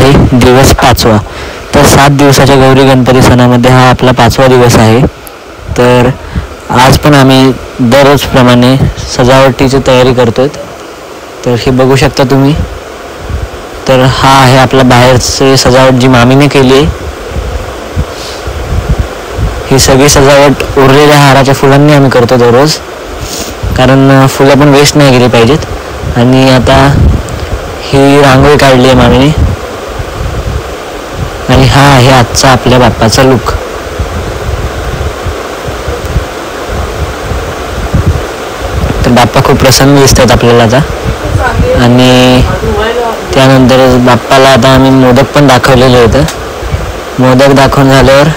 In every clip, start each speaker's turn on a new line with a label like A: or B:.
A: आहे दिवस 5वा। तर 7 दिवसाच्या गौरी गणपती सणामध्ये हा आपला 5वा दिवस आहे। तर आज पण आम्ही दररोजप्रमाणे सजावटीची तयारी करतोय। तर हे बघू शकता तुम्ही। तर हा आहे आपला बाहेरची सजावट जी मामीने केली आहे। ही सगळी सजावट उरलेल्या हाराच्या फुलांनी आम्ही करतो दररोज, कारण फुलं पण वेस्ट नाही गेली पाहिजेत। आणि आता ही रांगोळी काढली आहे मामीने आणि हा आहे आजचा आपल्या बाप्पाचा लुक। तर बाप्पा खूप प्रसन्न दिसतात आपल्याला आता। आणि त्यानंतर बाप्पाला आता आम्ही मोदक पण दाखवलेले होते। मोदक दाखवून झाल्यावर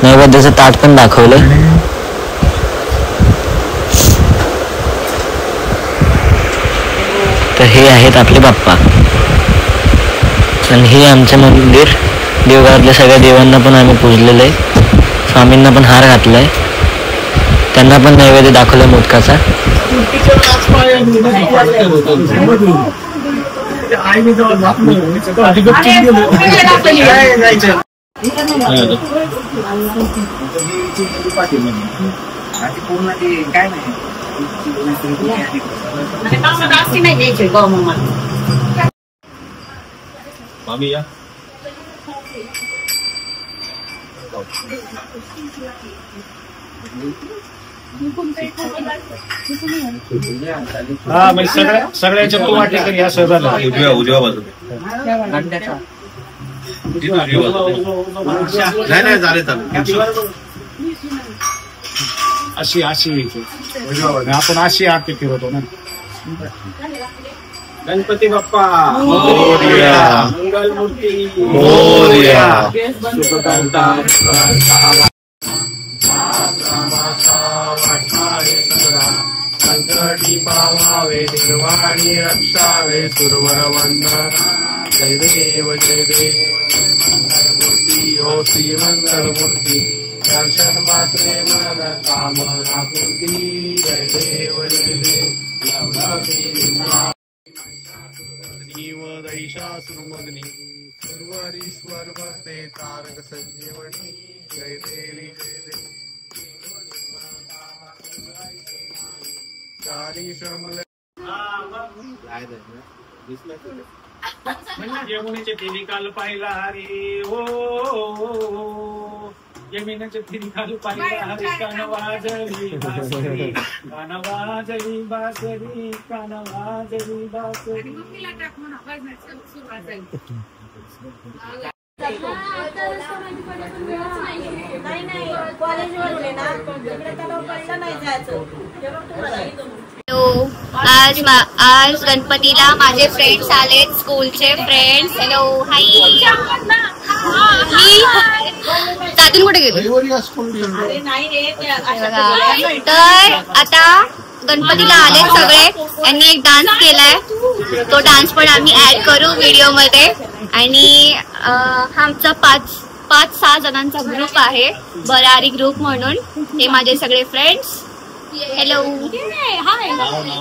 A: नैवेद्याचं ताट पण दाखवले। तर हे आहेत आपले बाप्पा। आणि हे आमचं मंदिर, देवघरातल्या सगळ्या देवांना पण आम्ही पूजलेलं आहे। स्वामींना पण हार घातलाय, त्यांना पण नैवेद्य दाखवलाय मोदकाचा।
B: मामी या हा म्हणजे सगळ्याच्या तो वाटे करी असं झालं। उजव्या बाजूला नाही झाले अशी आपण अशी आरती फिरवतो ना। गणपती बाप्पा मोरया, मंगल मूर्ती मोरया। संकटी पावावे निर्वाणी रक्षावे सुरवर वंदना। जय देव जय देव मंगल मूर्ती हो श्री मंगल मूर्ती। दर्शन मात्रे मन कामना पूर्ती। जय देव जय देव दैशासुरमग्नि सर्वरीश्वर भक्ते तारक संजीवनी। जय देवी जय देवी यमुनेचे तिन्ही काल पाहिला रे हो, यमुनेचे तिन्ही काल पाहिला रे। कान वाजली बासरी, कान वाजली बासरी, कान वाजली बासरी।
C: आज गणपतीला माझे फ्रेंड्स आलेत, स्कूलचे फ्रेंड्स। Hello hi. त्यातून कुठे गेले? तर आता गणपतीला आलेत सगळे, यांनी एक डान्स केलाय, तो डान्स पण आम्ही ऍड करू व्हिडिओ मध्ये। आणि आमचा 5-6 जणांचा ग्रुप आहे, बरारी ग्रुप म्हणून। हे माझे सगळे फ्रेंड्स। हॅलो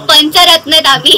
C: पंचरत्न आहेत आम्ही।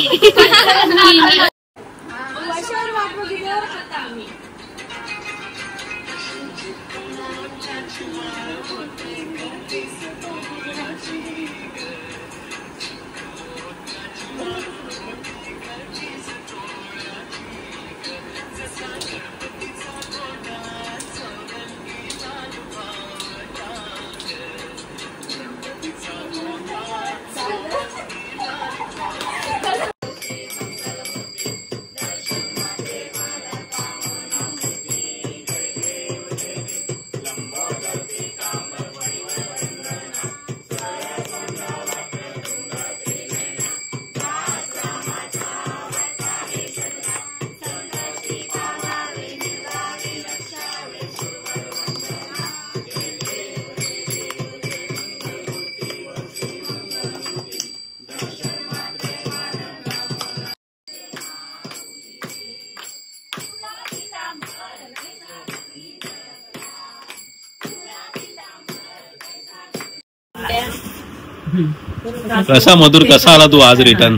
B: कसा मधुर, कसा आला तू आज रिटर्न?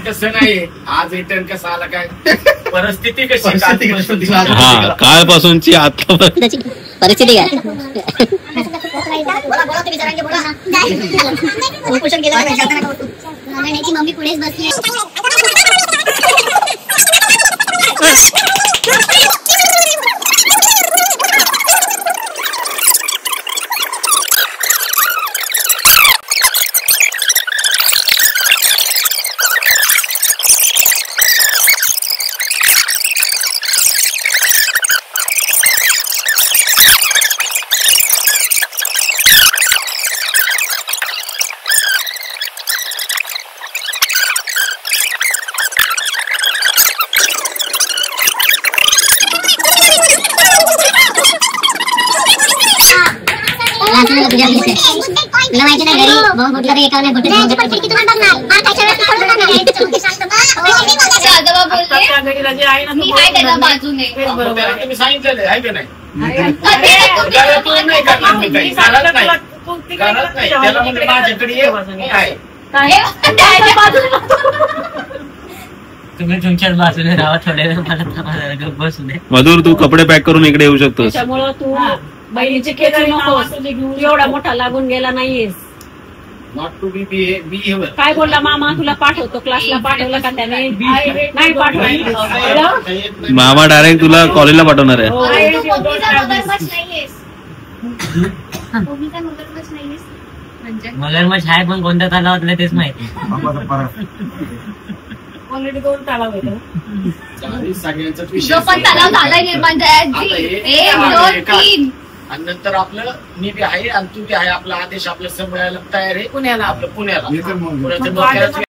B: तसं नाही आज रिटर्न कसा आला काय परिस्थिती कशी
D: हा कालपासूनची आता
E: परिस्थिती काय उपोषण केलं मम्मी पुढेच बसली तुला माहिती ना घरी भाऊ कुठला तरी एकाने मी आहे त्याच्या बाजूने
B: तुम्ही सांगितलेलं आहे का नाही त्याला म्हणजे माझ्याकडे ये आहे
A: तुम्ही तुमच्याच बाजूने राहा थोड्या वेळ मला बसू दे.
D: मधुर तू कपडे पॅक करून इकडे येऊ शकतोस.
F: त्यामुळं तू बहिणीचे केस नकोस एवढा मोठा लागून गेला नाहीयेस.
B: नॉट टू बी बिहेव्हिअर
F: काय बोलला मामा तुला पाठवतो क्लासला पाठवलं का त्याने नाही पाठवलं.
D: मामा डायरेक्ट तुला कॉलेजला पाठवणार आहे.
A: मगरमच्छ आहे पण कोणत्या तलावात नाही तेच माहिती.
F: ऑलरेडी 2 तलाव येतो.
B: सगळ्यांचा
C: जो पण तलाव झालाय निर्माण
B: आणि नंतर आपलं मी बी आहे आणि तू बी आहे आपला आदेश आपल्या सांभाळायला तयार आहे पुण्याला आपलं पुण्याला